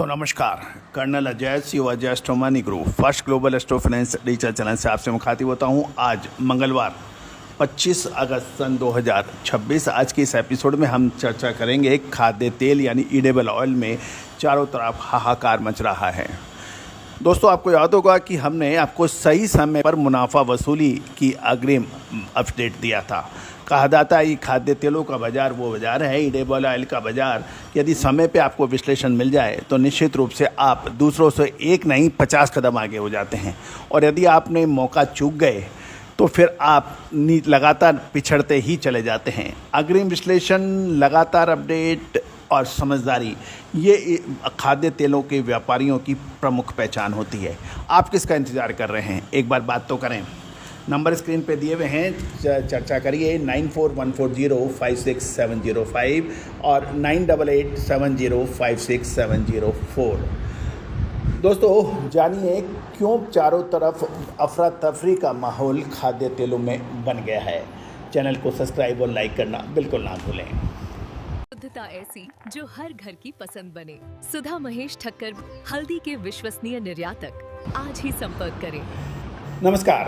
नमस्कार। Colonel Ajay Shiv Ajay Astromoney group first global astro finance research channel से आपसे मुखातिब होता हूं। आज मंगलवार 25 अगस्त सन 2026। आज के इस एपिसोड में हम चर्चा करेंगे खाद्य तेल यानी ईडेबल ऑयल में चारों तरफ हाहाकार मच रहा है। दोस्तों, आपको याद होगा कि हमने आपको सही समय पर मुनाफा वसूली की अग्रिम अपडेट दिया था। कहा जाता है कि खाद्य तेलों का बाज़ार वो बाज़ार है, ईडेबल ऑयल का बाज़ार। यदि समय पे आपको विश्लेषण मिल जाए तो निश्चित रूप से आप दूसरों से एक नहीं 50 कदम आगे हो जाते हैं, और यदि आपने मौका चूक गए तो फिर आप लगातार पिछड़ते ही चले जाते हैं। अग्रिम विश्लेषण, लगातार अपडेट और समझदारी, ये खाद्य तेलों के व्यापारियों की प्रमुख पहचान होती है। आप किसका इंतज़ार कर रहे हैं? एक बार बात तो करें। नंबर स्क्रीन पे दिए हुए हैं, चर्चा करिए। 9414056705 और 9887056704। दोस्तों, जानिए क्यों चारों तरफ अफरा तफरी का माहौल खाद्य तेलों में बन गया है। चैनल को सब्सक्राइब और लाइक करना बिल्कुल ना भूलें। शुद्धता ऐसी जो हर घर की पसंद बने। सुधा महेश ठक्कर, हल्दी के विश्वसनीय निर्यातक। आज ही संपर्क करें। नमस्कार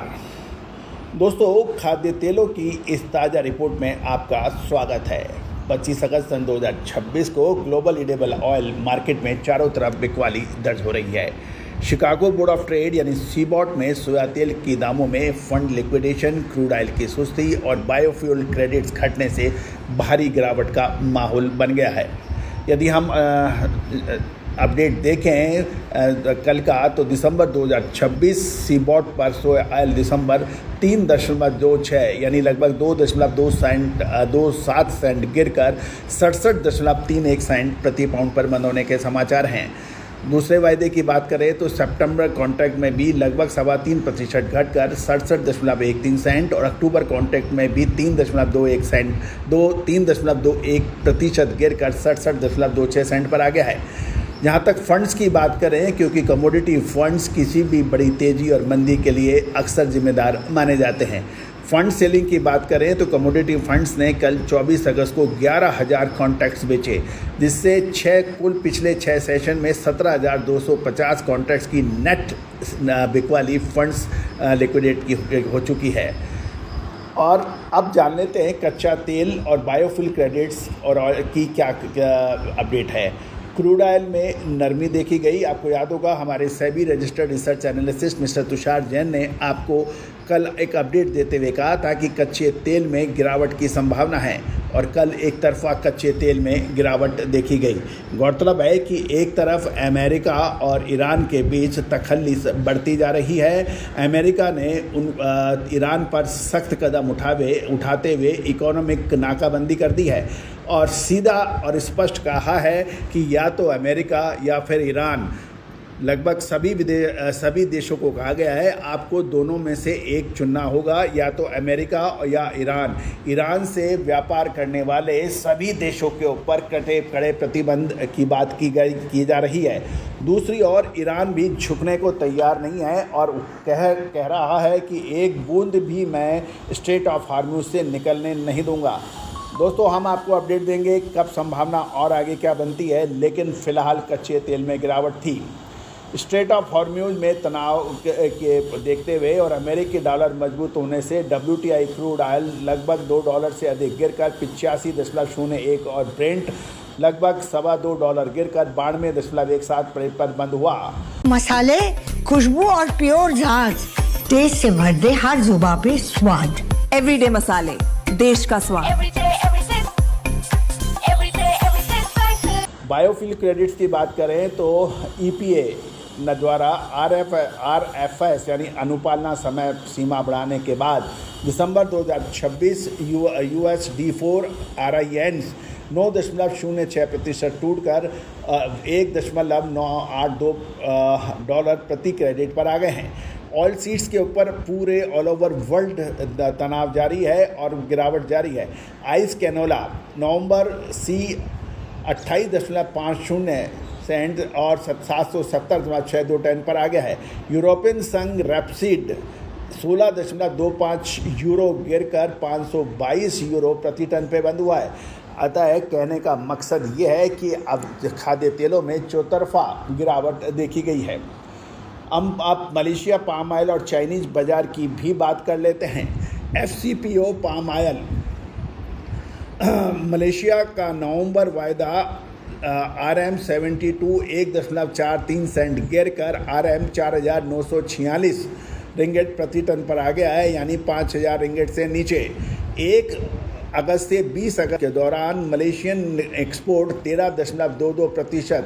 दोस्तों, खाद्य तेलों की इस ताज़ा रिपोर्ट में आपका स्वागत है। 25 अगस्त सन 2026 को ग्लोबल ईडेबल ऑयल मार्केट में चारों तरफ बिकवाली दर्ज हो रही है। शिकागो बोर्ड ऑफ ट्रेड यानी सीबॉट में सोया तेल की दामों में फंड लिक्विडेशन, क्रूड ऑयल की सुस्ती और बायोफ्यूल क्रेडिट्स घटने से भारी गिरावट का माहौल बन गया है। यदि हम अपडेट देखें कल का, तो दिसंबर 2026 सीबॉट पर सोया ऑयल दिसंबर 3.26 यानी लगभग 2.27 सेंट गिरकर 67.31 सेंट प्रति पाउंड पर बंद होने के समाचार हैं। दूसरे वायदे की बात करें तो सितंबर कॉन्ट्रैक्ट में भी लगभग 3.25% घटकर 67.13 सेंट और अक्टूबर कॉन्ट्रैक्ट में भी 3.21% गिरकर 67.26 सेंट पर आ गया है। जहाँ तक फंड्स की बात करें, क्योंकि कमोडिटी फंड्स किसी भी बड़ी तेज़ी और मंदी के लिए अक्सर जिम्मेदार माने जाते हैं। फंड सेलिंग की बात करें तो कमोडिटी फंड्स ने कल 24 अगस्त को 11,000 कॉन्ट्रैक्ट्स बेचे, जिससे पिछले 6 सेशन में 17,250 कॉन्ट्रैक्ट्स की नेट बिकवाली फंड्स लिक्विडेट की हो चुकी है। और अब जान लेते हैं कच्चा तेल और बायोफ्यूल क्रेडिट्स और की क्या अपडेट है। क्रूड ऑयल में नरमी देखी गई। आपको याद होगा, हमारे SEBI registered research analyst mister Tushar Jain ने आपको कल एक अपडेट देते हुए कहा था कि कच्चे तेल में गिरावट की संभावना है, और कल एक तरफा कच्चे तेल में गिरावट देखी गई। गौरतलब है कि एक तरफ अमेरिका और ईरान के बीच तखल्ली बढ़ती जा रही है। अमेरिका ने ईरान पर सख्त कदम उठाते हुए इकोनॉमिक नाकाबंदी कर दी है, और सीधा और स्पष्ट कहा है कि या तो अमेरिका या फिर ईरान, लगभग सभी देशों को कहा गया है आपको दोनों में से एक चुनना होगा, या तो अमेरिका या ईरान। ईरान से व्यापार करने वाले सभी देशों के ऊपर कड़े प्रतिबंध की बात की जा रही है। दूसरी ओर ईरान भी झुकने को तैयार नहीं है और कह रहा है कि एक बूंद भी मैं स्ट्रेट ऑफ हार्मूज से निकलने नहीं दूंगा। दोस्तों, हम आपको अपडेट देंगे कब संभावना और आगे क्या बनती है, लेकिन फ़िलहाल कच्चे तेल में गिरावट थी। स्ट्रेट ऑफ हॉर्म्यूज में तनाव के देखते हुए और अमेरिकी डॉलर मजबूत होने से WTI क्रूड ऑयल लगभग $2 से अधिक गिरकर 85.01 और ब्रेंट लगभग $2.25 गिरकर 92.17 पर बंद हुआ। मसाले, खुशबू और प्योर झांझ, टेस्ट से भर दे हर जुबां पे स्वाद। एवरीडे मसाले, देश का स्वाद। बायोफ्यूल क्रेडिट्स की बात करें तो EPA द्वारा RFS यानी अनुपालना समय सीमा बढ़ाने के बाद दिसंबर 2026 USD4 RINs 9.06% टूटकर $1.982 प्रति क्रेडिट पर आ गए हैं। ऑयल सीड्स के ऊपर पूरे ऑल ओवर वर्ल्ड तनाव जारी है और गिरावट जारी है। आइस कैनोला नवंबर C 28.50 सेंट और 770.62 टन पर आ गया है। यूरोपियन संघ रेपसीड 16.25 यूरो गिरकर 522 यूरो प्रति टन पे बंद हुआ है। अतः कहने का मकसद ये है कि अब खाद्य तेलों में चौतरफा गिरावट देखी गई है। अब मलेशिया पाम ऑयल और चाइनीज़ बाज़ार की भी बात कर लेते हैं। FCPO पाम ऑयल मलेशिया का नवंबर वायदा RM72 1.43 सेंट गिर कर RM 4,946 रिंगेट प्रति टन पर आ गया है, यानी 5,000 रिंगेट से नीचे। 1 अगस्त से 20 अगस्त के दौरान मलेशियन एक्सपोर्ट 13.22%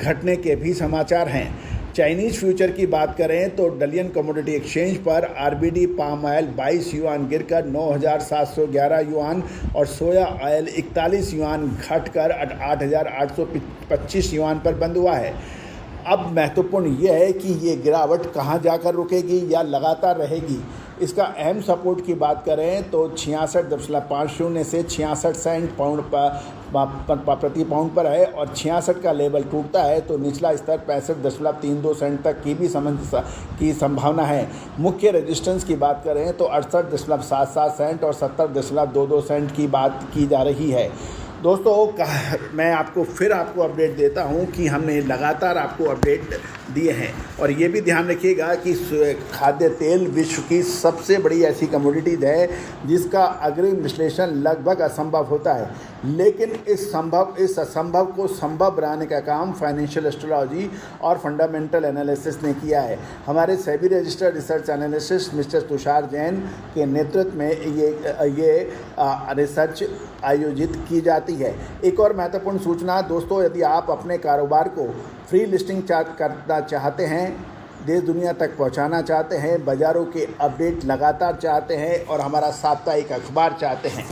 घटने के भी समाचार हैं। चाइनीज़ फ्यूचर की बात करें तो डलियन कमोडिटी एक्सचेंज पर RBD पाम ऑयल 22 युआन गिरकर 9,711 युआन और सोया ऑयल 41 युआन घटकर 8,825 युआन पर बंद हुआ है। अब महत्वपूर्ण यह है कि ये गिरावट कहाँ जाकर रुकेगी या लगातार रहेगी। इसका अहम सपोर्ट की बात करें तो 66.50 से 66 सेंट प्रति पाउंड पर है और 66 का लेवल टूटता है तो निचला स्तर 65.32 सेंट तक की भी की संभावना है। मुख्य रेजिस्टेंस की बात करें तो 68.77 सेंट और 70.22 सेंट की बात की जा रही है। दोस्तों मैं आपको अपडेट देता हूं कि हमने लगातार आपको अपडेट दिए हैं और ये भी ध्यान रखिएगा कि खाद्य तेल विश्व की सबसे बड़ी ऐसी कमोडिटीज है जिसका अग्रिम विश्लेषण लगभग असंभव होता है, लेकिन इस असंभव को संभव बनाने का काम फाइनेंशियल एस्ट्रोलॉजी और फंडामेंटल एनालिसिस ने किया है। हमारे SEBI registered research analyst mister Tushar Jain के नेतृत्व में ये रिसर्च आयोजित की जाती है। एक और महत्वपूर्ण सूचना दोस्तों, यदि आप अपने कारोबार को फ्री लिस्टिंग करना चाहते हैं, देश दुनिया तक पहुंचाना चाहते हैं, बाज़ारों के अपडेट लगातार चाहते हैं और हमारा साप्ताहिक अखबार चाहते हैं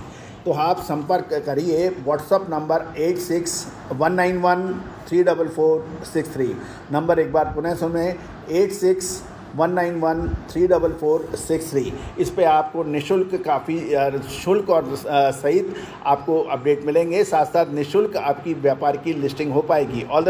तो आप संपर्क करिए व्हाट्सअप नंबर 8619134463। नंबर एक बार पुनः सुनें 8619134463। इस पे आपको निःशुल्क काफ़ी शुल्क और सहित आपको अपडेट मिलेंगे, साथ साथ निःशुल्क आपकी व्यापार की लिस्टिंग हो पाएगी। All the